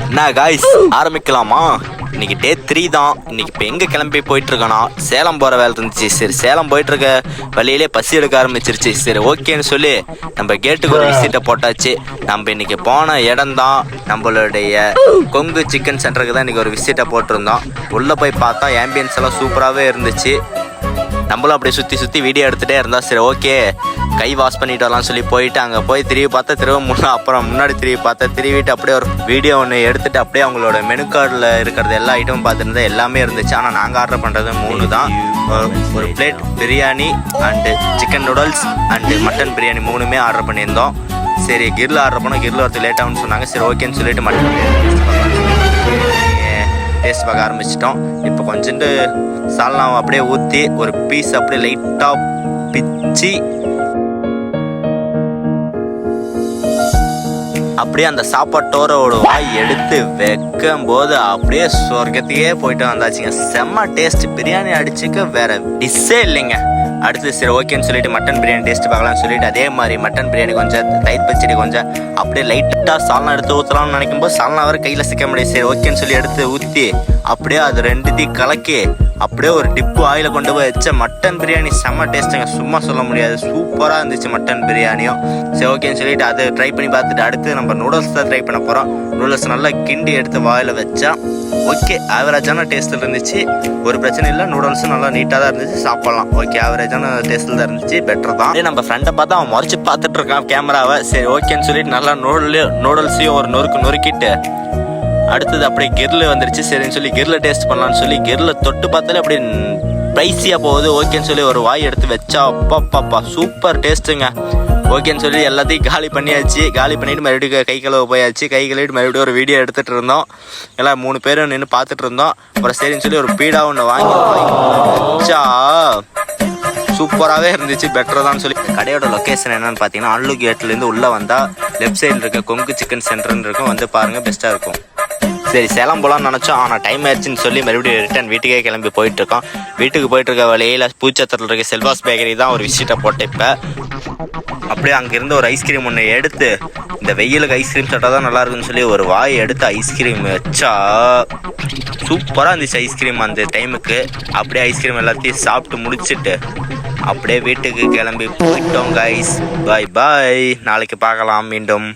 என்ன காய்ஸ் ஆரம்பிக்கலாமா? இன்னைக்கு டே 3 தான். இன்னைக்கு இப்போ எங்கே கிளம்பி போயிட்டுருக்கோன்னா சேலம் போகிற வேலை இருந்துச்சு. சரி சேலம் போயிட்டுருக்க வழியிலே பசி எடுக்க ஆரம்பிச்சிருச்சு. சரி ஓகேன்னு சொல்லி நம்ம கேட்டுக்கு ஒரு விசிட்டை போட்டாச்சு. நம்ம இன்னைக்கு போன இடம் தான் நம்மளுடைய கொங்கு சிக்கன் சென்டருக்கு தான் இன்றைக்கி ஒரு விசிட்டை போட்டிருந்தோம். உள்ளே போய் பார்த்தா ஆம்பியன்ஸ் எல்லாம் சூப்பராகவே இருந்துச்சு. நம்மளும் அப்படியே சுற்றி வீடியோ எடுத்துகிட்டே இருந்தோம். சரி ஓகே கை வாஷ் பண்ணிட்டு வரலாம்னு சொல்லி போயிட்டு அங்கே போய் திரும்பி பார்த்தா அப்புறம் முன்னாடி திரும்பி பார்த்தா திரும்பிட்டு அப்படியே ஒரு வீடியோ ஒன்று எடுத்துகிட்டு அப்படியே அவங்களோட மெனு கார்டில் இருக்கிறது எல்லா ஐட்டமும் பார்த்துருந்தா எல்லாமே இருந்துச்சு. ஆனால் நாங்கள் ஆர்டர் பண்ணுறது 3 தான். ஒரு plate biryani and chicken noodles and mutton biryani 3மே ஆர்டர் பண்ணியிருந்தோம். சரி கிரில் ஆர்டர் பண்ணோம். கிரில் வரது லேட்டாகும்னு சொன்னாங்க. சரி ஓகேன்னு சொல்லிட்டு மட்டன் டேஸ்ட் பார்க்க ஆரம்பிச்சிட்டோம். இப்போ கொஞ்சோண்டு சால்னாவை அப்படியே ஊற்றி ஒரு பீஸ் அப்படியே லைட்டாக பிச்சு அப்படியே அந்த சாப்பாட்டோட ஒரு வாய் எடுத்து வைக்கும் போது அப்படியே சொர்க்கத்தையே போயிட்டு வந்தாச்சுங்க. செம்ம டேஸ்ட். பிரியாணி அடிச்சுக்க வேற டிஷ்ஷே இல்லைங்க. அடுத்து சரி ஓகேன்னு சொல்லிட்டு மட்டன் பிரியாணி டேஸ்ட் பார்க்கலாம்னு சொல்லிட்டு அதே மாதிரி மட்டன் பிரியாணி கொஞ்சம் தயிர் பச்சடி கொஞ்சம் அப்படியே லைட்டாக சால்னா எடுத்து ஊற்றலாம்னு நினைக்கும் போது சால்னா வர கையில் சிக்க முடியாது. சரி ஓகேன்னு சொல்லி எடுத்து ஊற்றி அப்படியே அது 2த்தையும் கலக்கி அப்படியே ஒரு டிப்பு ஆயில கொண்டு போய் வச்ச மட்டன் பிரியாணி செம்ம டேஸ்ட்டுங்க. சும்மா சொல்ல முடியாது. சூப்பராக இருந்துச்சு மட்டன் பிரியாணியும். சரி ஓகேன்னு சொல்லிட்டு அதை ட்ரை பண்ணி பார்த்துட்டு அடுத்து நம்ம நூடுல்ஸ் தான் ட்ரை பண்ண போகிறோம். நூடுல்ஸ் நல்லா கிண்டி எடுத்து வாயில் வச்சா ஓகே ஆவரேஜான டேஸ்ட்டில் இருந்துச்சு. ஒரு பிரச்சனை இல்லை. நூடுல்ஸும் நல்லா நீட்டாக தான் இருந்துச்சு. சாப்பிட்லாம். ஓகே ஆவரேஜான டேஸ்ட்டில் தான் இருந்துச்சு. பெட்டர் தான். நம்ம ஃப்ரெண்டை பார்த்தா அவன் முறைச்சி பார்த்துட்டு இருக்கான் கேமராவை. சரி ஓகேன்னு சொல்லிட்டு நல்லா நூடுல்ஸையும் ஒரு நொறுக்கிட்டு அடுத்தது அப்படியே கிரில் வந்துருச்சு. சரின்னு சொல்லி கிரில் டேஸ்ட் பண்ணலான்னு சொல்லி கிரில் தொட்டு பார்த்தாலே அப்படி ஸ்பைஸியாக போகுது. ஓகேன்னு சொல்லி ஒரு வாய் எடுத்து வச்சா அப்பா சூப்பர் டேஸ்ட்டுங்க. ஓகேன்னு சொல்லி எல்லாத்தையும் காலி பண்ணியாச்சு. காலி பண்ணிவிட்டு மறுபடியும் கை கழுவ போயாச்சு. கை கழுவிட்டு மறுபடியும் ஒரு வீடியோ எடுத்துகிட்டு இருந்தோம். எல்லாம் 3 பேரும் நின்று பார்த்துட்டு இருந்தோம். அப்புறம் சரின்னு சொல்லி ஒரு பீடா ஒன்று வாங்கி வச்சா சூப்பராகவே இருந்துச்சு. பெட்டர் தான் சொல்லி கடையோட லொக்கேஷன் என்னன்னு பார்த்தீங்கன்னா அள்ளு கேட்லேருந்து உள்ளே வந்தால் லெஃப்ட் சைடில் இருக்க கொங்கு சிக்கன் சென்டர்னு இருக்கும். வந்து பாருங்கள் பெஸ்ட்டாக இருக்கும். சரி சேலம் போகலான்னு நினச்சோம். ஆனால் டைம் ஆயிடுச்சுன்னு சொல்லி மறுபடியும் ரிட்டன் வீட்டுக்கே கிளம்பி போயிட்டுருக்கோம். வீட்டுக்கு போயிட்டுருக்க வழியில் பூச்சத்திரத்தில் இருக்க செல்வாஸ் பேக்கரி தான் ஒரு விசிட்டை போட்டேன். இப்போ அப்படியே அங்கேருந்து ஒரு ஐஸ்கிரீம் ஒன்று எடுத்து இந்த வெயிலுக்கு ஐஸ்கிரீம் சாப்பிட்டா தான் நல்லா இருக்குன்னு சொல்லி ஒரு வாய் எடுத்து ஐஸ்கிரீம் வச்சா சூப்பராக இருந்துச்சு ஐஸ்கிரீம் அந்த டைமுக்கு. அப்படியே ஐஸ்கிரீம் எல்லாத்தையும் சாப்பிட்டு முடிச்சுட்டு அப்படியே வீட்டுக்கு கிளம்பி போயிட்டோம் கைஸ். பாய் நாளைக்கு பார்க்கலாம் மீண்டும்.